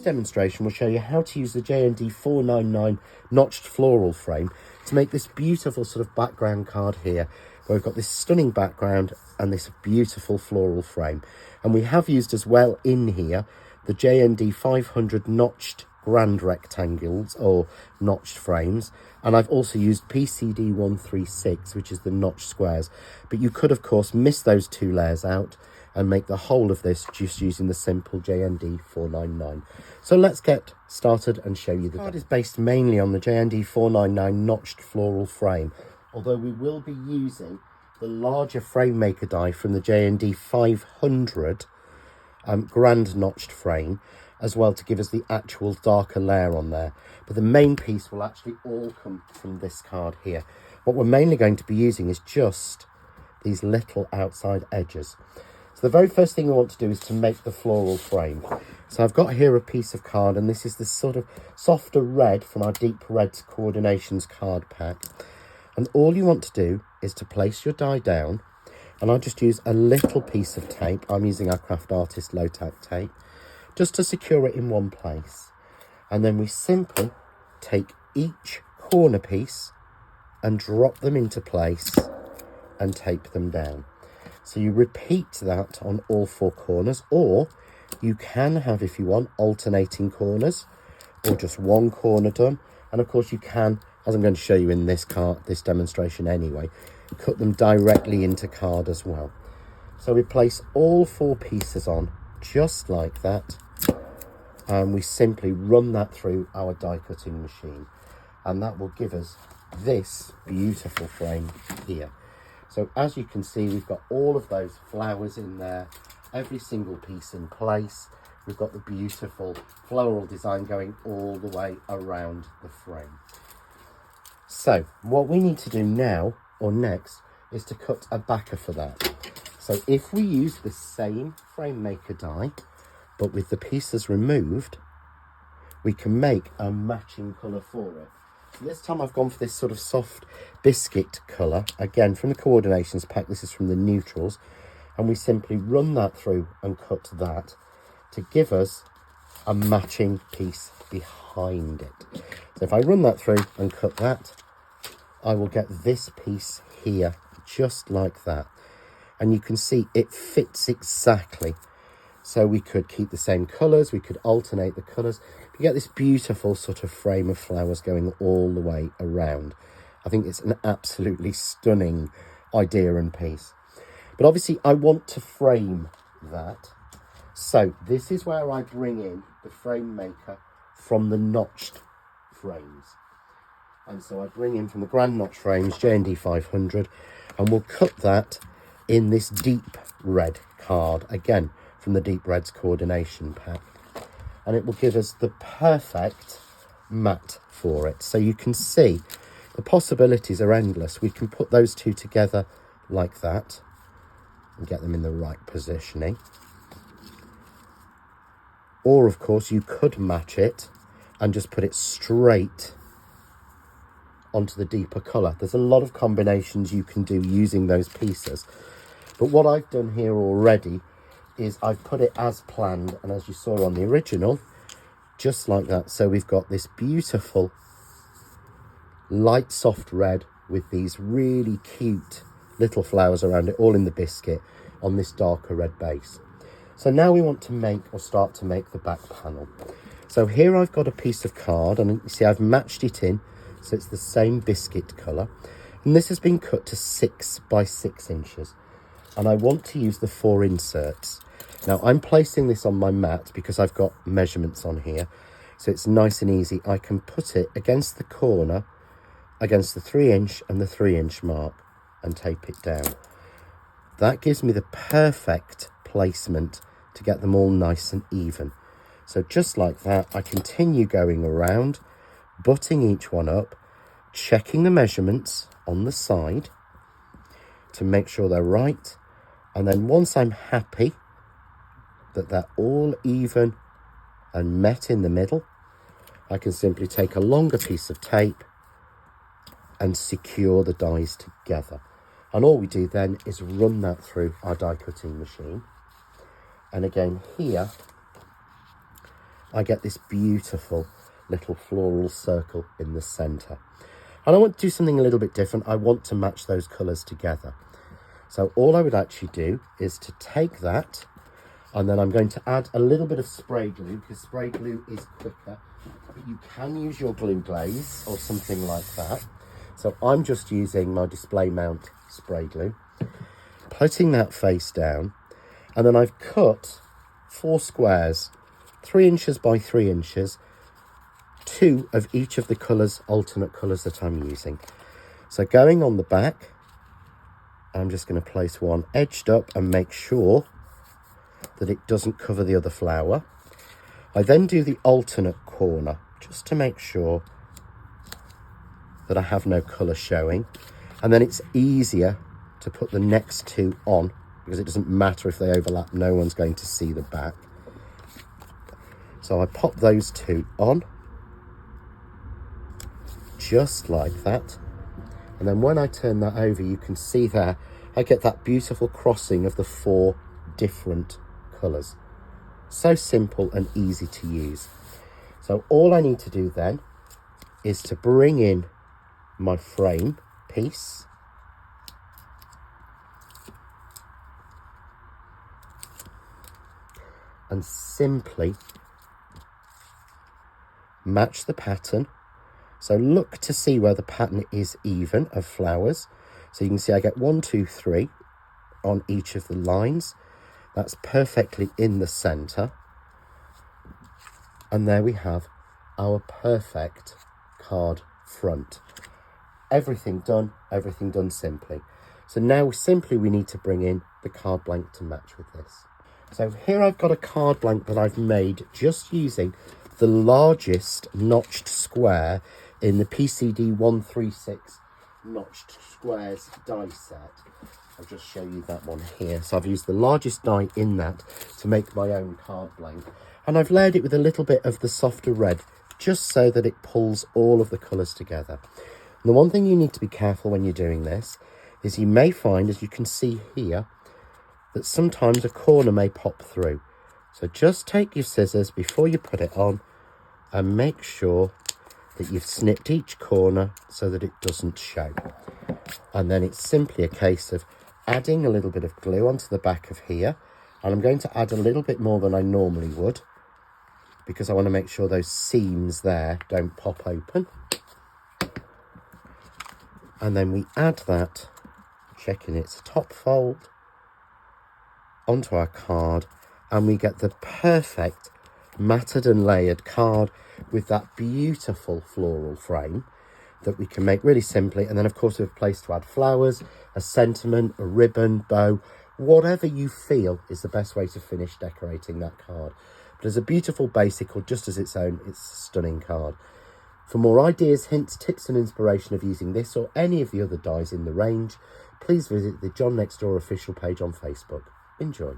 demonstration will show you how to use the JND499 notched floral frame to make this beautiful sort of background card here, where we've got this stunning background and this beautiful floral frame. And we have used as well in here the JND500 notched grand rectangles or notched frames, and I've also used PCD136, which is the notched squares, but you could of course miss those two layers out and make the whole of this just using the simple JND499. So let's get started and show you the card. Is based mainly on the JND499 notched floral frame, although we will be using the larger frame maker die from the JND500 grand notched frame as well, to give us the actual darker layer on there. But the main piece will actually all come from this card here. What we're mainly going to be using is just these little outside edges. So the very first thing we want to do is to make the floral frame. So I've got here a piece of card, and this is this sort of softer red from our Deep Reds Coordinations card pack. And all you want to do is to place your die down, and I'll just use a little piece of tape. I'm using our Craft Artist low tack tape, just to secure it in one place. And then we simply take each corner piece and drop them into place and tape them down. So you repeat that on all four corners, or you can have, if you want, alternating corners or just one corner done. And of course you can, as I'm going to show you in this demonstration anyway, cut them directly into card as well. So we place all four pieces on just like that, and we simply run that through our die cutting machine, and that will give us this beautiful frame here. So as you can see, we've got all of those flowers in there, every single piece in place. We've got the beautiful floral design going all the way around the frame. So what we need to do now or next is to cut a backer for that. So if we use the same frame maker die but with the pieces removed, we can make a matching colour for it. This time I've gone for this sort of soft biscuit colour, again from the Coordinations pack. This is from the neutrals, and we simply run that through and cut that to give us a matching piece behind it. So if I run that through and cut that, I will get this piece here just like that, and you can see it fits exactly. So we could keep the same colours, we could alternate the colours. You get this beautiful sort of frame of flowers going all the way around. I think it's an absolutely stunning idea and piece. But obviously I want to frame that. So this is where I bring in the frame maker from the notched frames. And so I bring in from the grand notch frames, JND500, and we'll cut that in this deep red card, again, from the Deep Reds Coordination pack. And it will give us the perfect mat for it. So you can see the possibilities are endless. We can put those two together like that and get them in the right positioning. Or of course you could match it and just put it straight onto the deeper colour. There's a lot of combinations you can do using those pieces. But what I've done here already is I've put it as planned, and as you saw on the original, just like that. So we've got this beautiful light soft red with these really cute little flowers around it, all in the biscuit on this darker red base. So now we want to make, or start to make, the back panel. So here I've got a piece of card, and you see I've matched it in, so it's the same biscuit colour, and this has been cut to 6 by 6 inches, and I want to use the 4 inserts. Now I'm placing this on my mat because I've got measurements on here, so it's nice and easy. I can put it against the corner, against the 3-inch and the 3-inch mark, and tape it down. That gives me the perfect placement to get them all nice and even. So just like that, I continue going around, butting each one up, checking the measurements on the side to make sure they're right, and then once I'm happy that they're all even and met in the middle, I can simply take a longer piece of tape and secure the dies together. And all we do then is run that through our die cutting machine. And again here, I get this beautiful little floral circle in the centre. And I want to do something a little bit different. I want to match those colours together. So all I would actually do is to take that, and then I'm going to add a little bit of spray glue, because spray glue is quicker. But you can use your glue glaze or something like that. So I'm just using my display mount spray glue, putting that face down, and then I've cut 4 squares, 3 inches by 3 inches, 2 of each of the colours, alternate colours that I'm using. So going on the back, I'm just going to place one edged up and make sure that it doesn't cover the other flower. I then do the alternate corner just to make sure that I have no colour showing, and then it's easier to put the next 2 on because it doesn't matter if they overlap, no one's going to see the back. So I pop those 2 on just like that, and then when I turn that over, you can see there I get that beautiful crossing of the 4 different colours. So simple and easy to use. So all I need to do then is to bring in my frame piece, and simply match the pattern. So look to see where the pattern is even of flowers. So you can see I get 1, 2, 3 on each of the lines. That's perfectly in the centre. And there we have our perfect card front. Everything done simply. So now simply we need to bring in the card blank to match with this. So here I've got a card blank that I've made just using the largest notched square in the PCD 136 notched squares die set. I'll just show you that one here. So I've used the largest die in that to make my own card blank, and I've layered it with a little bit of the softer red just so that it pulls all of the colours together. And the one thing you need to be careful when you're doing this is you may find, as you can see here, that sometimes a corner may pop through. So just take your scissors before you put it on and make sure that you've snipped each corner so that it doesn't show. And then it's simply a case of adding a little bit of glue onto the back of here. And I'm going to add a little bit more than I normally would because I want to make sure those seams there don't pop open. And then we add that, checking it's a top fold, onto our card, and we get the perfect matted and layered card with that beautiful floral frame that we can make really simply. And then of course we have a place to add flowers, a sentiment, a ribbon, bow, whatever you feel is the best way to finish decorating that card. But as a beautiful basic or just as its own, it's a stunning card. For more ideas, hints, tips and inspiration of using this or any of the other dies in the range, please visit the John Next Door official page on Facebook. Enjoy.